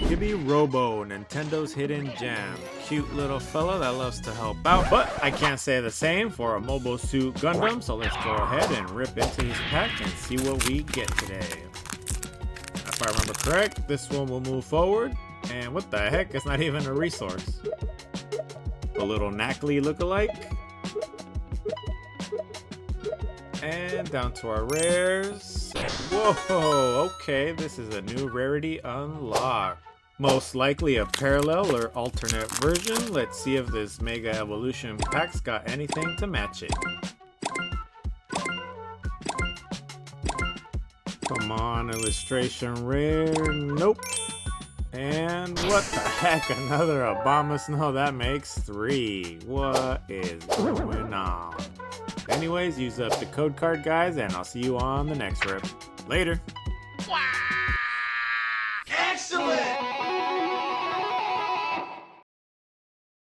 Gibby Robo, Nintendo's hidden gem. Cute little fella that loves to help out, but I can't say the same for a Mobile Suit Gundam, so let's go ahead and rip into this pack and see what we get today. If I remember correct, this one will move forward, and what the heck, it's not even a resource. A little Knackley lookalike. And down to our rares. Whoa, okay, this is a new rarity unlocked. Most likely a parallel or alternate version. Let's see if this Mega Evolution pack's got anything to match it. Come on, illustration rare. Nope. And what the heck, another Abomasnow? That makes 3. What is going on? Anyways, use up the code card, guys, and I'll see you on the next rip. Later.